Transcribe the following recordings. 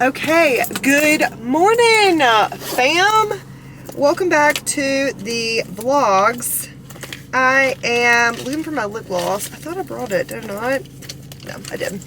Okay, good morning, fam. Welcome back to the vlogs. I am looking for my lip gloss. I thought I brought it, did I not? No, I did.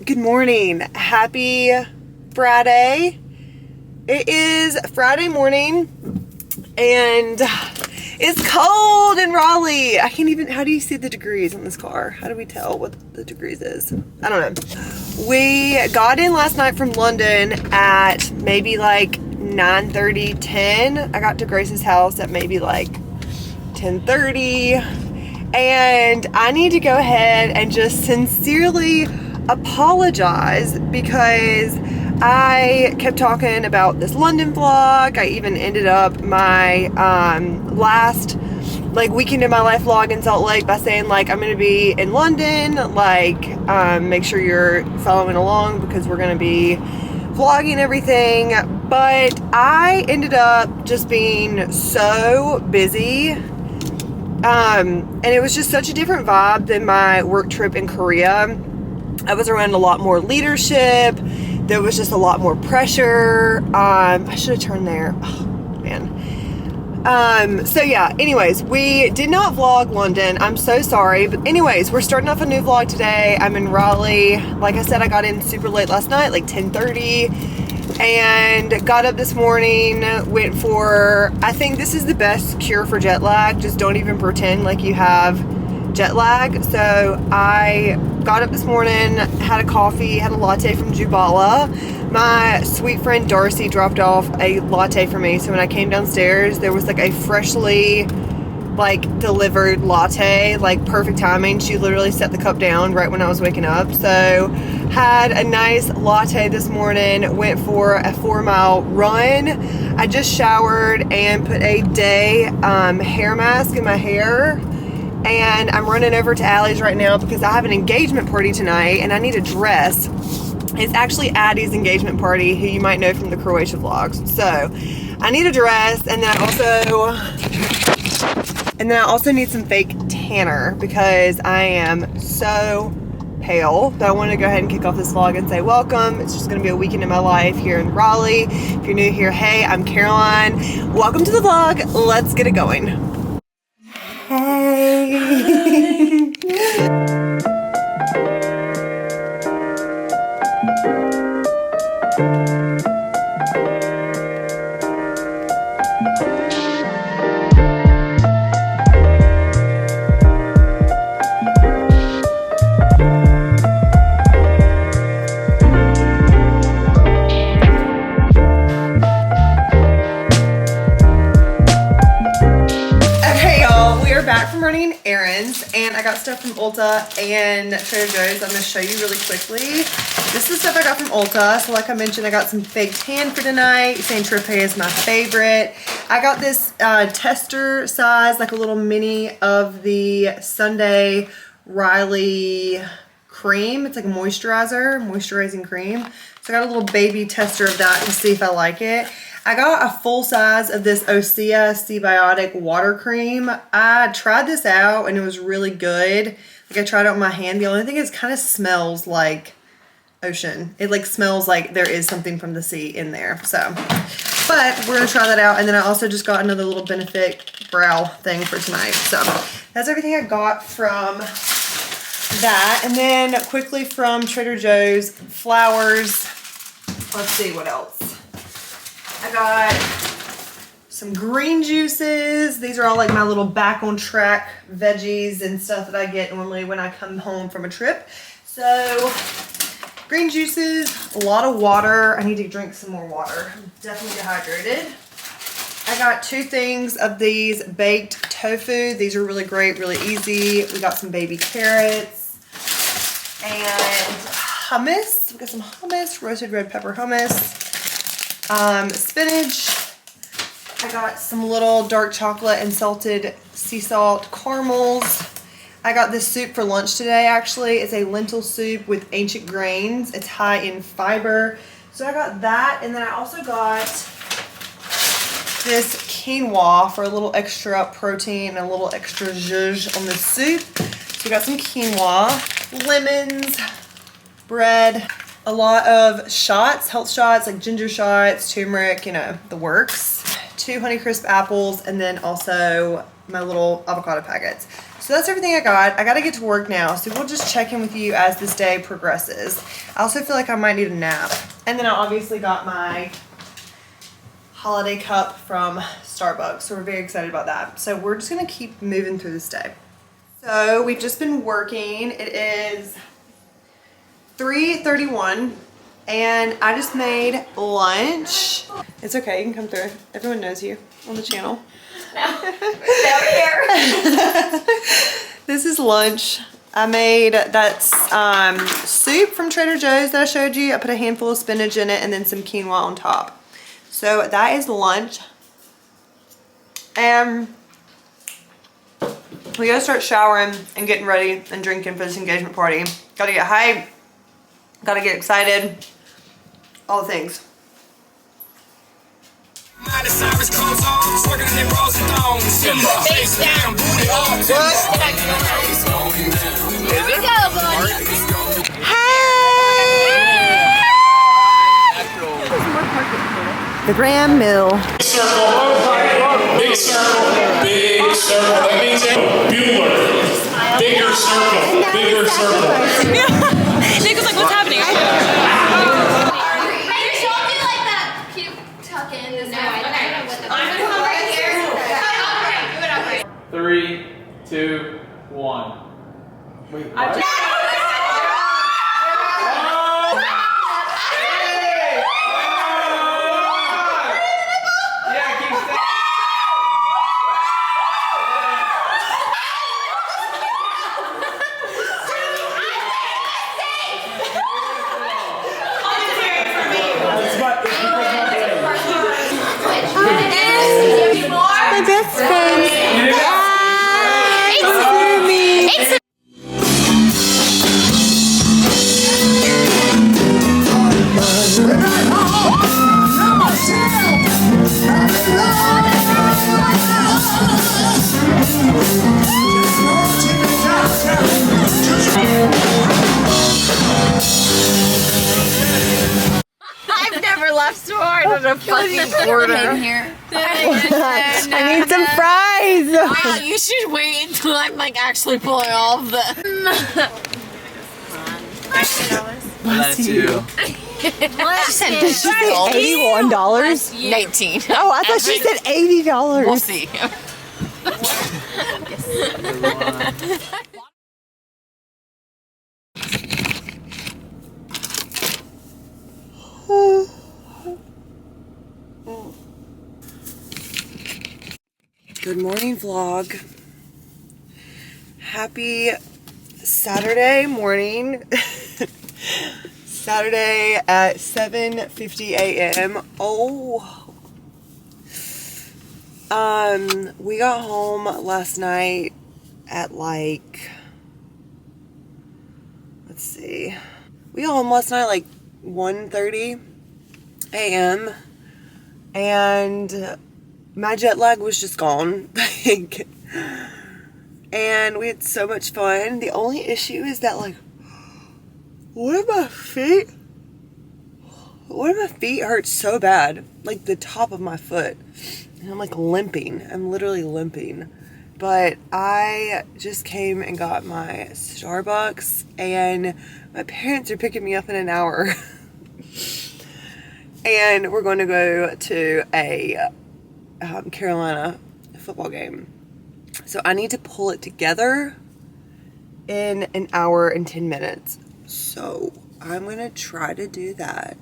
Good morning. Happy Friday. It is Friday morning, and it's cold in Raleigh. I can't even, how do you see the degrees on this car? How do we tell what the degrees is? I don't know. We got in last night from London at maybe like 9:30, 10. I got to Grace's house at maybe like 10:30. And I need to go ahead and just sincerely apologize because I kept talking about this London vlog. I even ended up my last weekend in my life vlog in Salt Lake by saying I'm gonna be in London, make sure you're following along because we're gonna be vlogging everything. But I ended up just being so busy, and it was just such a different vibe than my work trip in Korea. I was around a lot more leadership. There was just a lot more pressure. I should have turned there. Oh, man. So yeah, anyways, we did not vlog London. I'm so sorry. But anyways, we're starting off a new vlog today. I'm in Raleigh. Like I said, I got in super late last night, like 10:30. And got up this morning, went for, I think this is the best cure for jet lag. Just don't even pretend like you have jet lag. So I got up this morning, had a coffee, had a latte from Jubala. My sweet friend Darcy dropped off a latte for me. So when I came downstairs, there was a freshly delivered latte, perfect timing. She literally set the cup down right when I was waking up. So had a nice latte this morning, went for a 4-mile run. I just showered and put a day hair mask in my hair. And I'm running over to Allie's right now because I have an engagement party tonight and I need a dress. It's actually Addie's engagement party, who you might know from the Croatia vlogs. So I need a dress, and then I also need some fake tanner because I am so pale. So I wanted to go ahead and kick off this vlog and say welcome. It's just gonna be a weekend in my life here in Raleigh. If you're new here, hey, I'm Caroline. Welcome to the vlog. Let's get it going. Hey. Back from running errands, and I got stuff from Ulta and Trader Joe's. I'm going to show you really quickly. This is stuff I got from Ulta. So like I mentioned, I got some fake tan for tonight. Saint Tropez is my favorite. I got this tester size, a little mini of the Sunday Riley cream. It's like a moisturizing cream. So I got a little baby tester of that to see if I like it. I got a full size of this Osea SeaBiotic water cream. I tried this out and it was really good. I tried it on my hand. The only thing is it kind of smells like ocean. It smells like there is something from the sea in there. So, but we're gonna try that out. And then I also just got another little Benefit brow thing for tonight. So that's everything I got from that. And then quickly from Trader Joe's, flowers. Let's see what else. I got some green juices. These are all my little back on track veggies and stuff that I get normally when I come home from a trip. So green juices, a lot of water. I need to drink some more water. I'm definitely dehydrated. I got 2 things of these baked tofu. These are really great, really easy. We got some baby carrots and hummus. We got some hummus, roasted red pepper hummus. Spinach. I got some little dark chocolate and salted sea salt caramels. I got this soup for lunch today, actually. It's a lentil soup with ancient grains. It's high in fiber. So I got that, and then I also got this quinoa for a little extra protein and a little extra zhuzh on the soup. So we got some quinoa, lemons, bread, a lot of shots, health shots, like ginger shots, turmeric, you know, the works. 2 Honeycrisp apples, and then also my little avocado packets. So that's everything I got. I gotta get to work now, so we'll just check in with you as this day progresses. I also feel like I might need a nap. And then I obviously got my holiday cup from Starbucks, so we're very excited about that. So we're just gonna keep moving through this day. So we've just been working. It is 3:31 and I just made lunch. It's okay, you can come through. Everyone knows you on the channel. This is lunch. I made that's soup from Trader Joe's that I showed you. I put a handful of spinach in it and then some quinoa on top. So that is lunch. And we gotta start showering and getting ready and drinking for this engagement party. Gotta get hyped, gotta get excited, all the things. The Graham Mill. Circle, big circle, big circle. That means Bueller. Bigger circle, bigger circle. Nick was like, what's happening? Don't do like that cute tuck in. No, I'm gonna come right here. Do it upright. 3, 2, 1. Wait, what? My best friend. It's for me. I've never left so hard at a fucking order. I need some fries. Wow, you should wait until I'm like actually pulling off the. That too. She said Did she say $81? 19. Oh, I thought she said $80. We'll see. Good morning, vlog. Happy Saturday morning. Saturday at 7:50 a.m. Oh. We got home last night at like, let's see. We got home last night like 1:30 a.m. and my jet lag was just gone. And we had so much fun. The only issue is that like one of my feet hurt so bad. Like the top of my foot. And I'm like limping. I'm literally limping. But I just came and got my Starbucks and my parents are picking me up in an hour. And we're going to go to a Carolina football game. So I need to pull it together in an hour and 10 minutes. So I'm going to try to do that.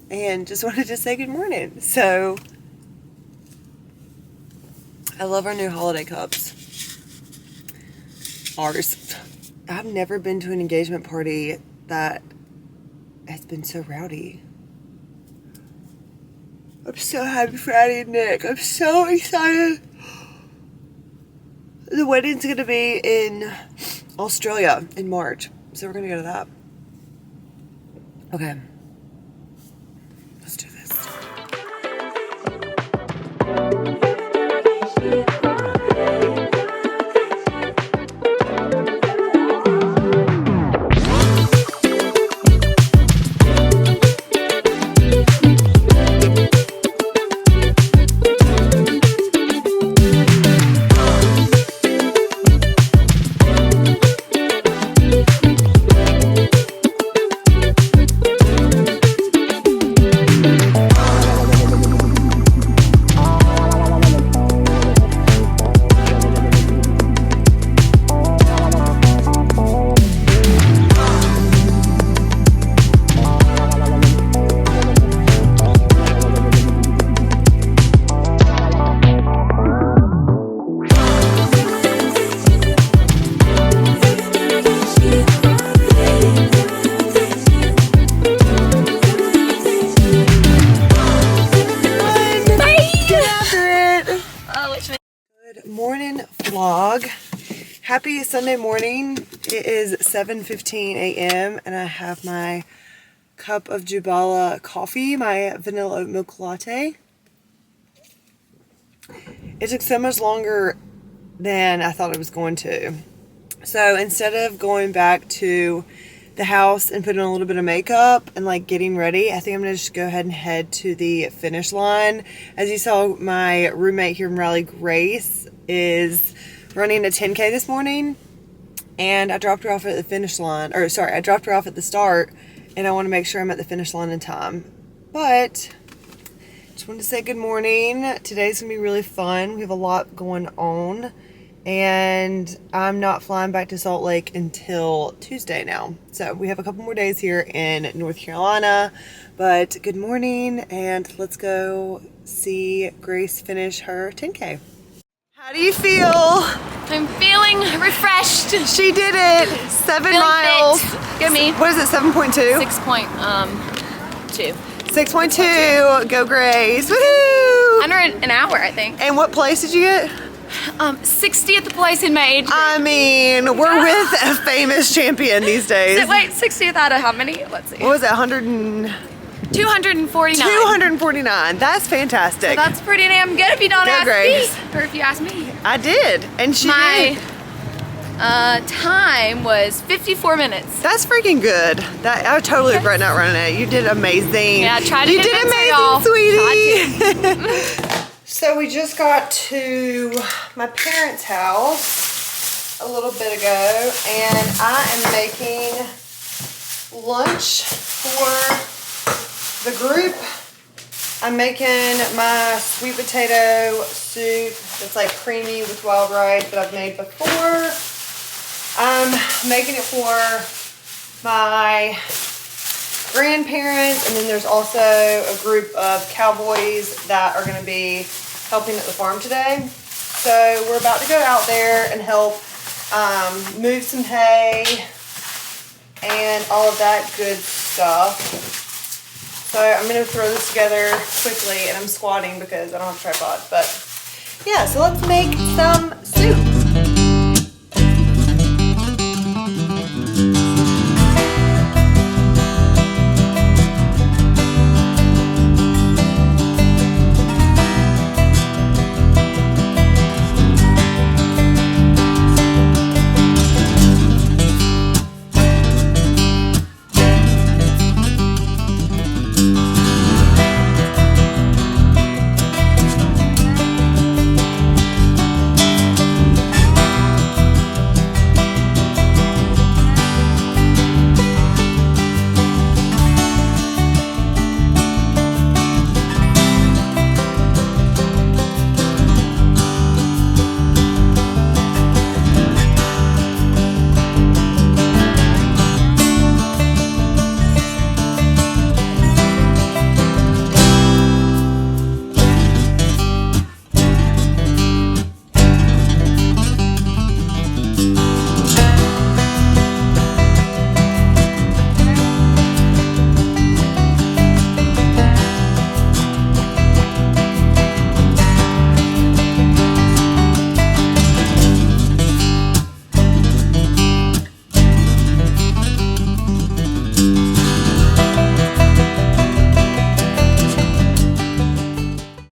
And just wanted to say good morning. So I love our new holiday cups. Ours. I've never been to an engagement party that has been so rowdy. I'm so happy for Addie and Nick. I'm so excited. The wedding's gonna be in Australia in March. So we're gonna go to that. Okay. Let's do this. vlog. Happy Sunday morning. It is 7:15 a.m. and I have my cup of Jubala coffee, my vanilla oat milk latte. It took so much longer than I thought it was going to. So instead of going back to the house and putting on a little bit of makeup and like getting ready, I think I'm gonna just go ahead and head to the finish line. As you saw, my roommate here in Raleigh, Grace, is running a 10K this morning, and I dropped her off at the finish line, or sorry, I dropped her off at the start, and I want to make sure I'm at the finish line in time. But just wanted to say good morning. Today's gonna be really fun. We have a lot going on, and I'm not flying back to Salt Lake until Tuesday now. So we have a couple more days here in North Carolina. But good morning, and let's go see Grace finish her 10K. How do you feel? I'm feeling refreshed. She did it. 7 miles. Give me. What is it, 7.2? 6.2. 6.2. Go Grace. Woohoo! Under an hour, I think. And what place did you get? 60th place in my age group. I mean, we're with a famous champion these days. Wait, 60th out of how many? Let's see. What was it, 249? 249. That's fantastic. So that's pretty damn good if you don't ask Grace. me. Or if you ask me. I did, and she My did. time was 54 minutes. That's freaking good. That I totally regret not running it. You did amazing. Yeah, I tried to You did convince her, amazing, y'all. sweetie. So we just got to my parents' house a little bit ago, and I am making lunch for the group. I'm making my sweet potato soup that's like creamy with wild rice that I've made before. I'm making it for my grandparents, and then there's also a group of cowboys that are going to be helping at the farm today. So we're about to go out there and help move some hay and all of that good stuff. So I'm going to throw this together quickly, and I'm squatting because I don't have a tripod. But yeah, so let's make some soup.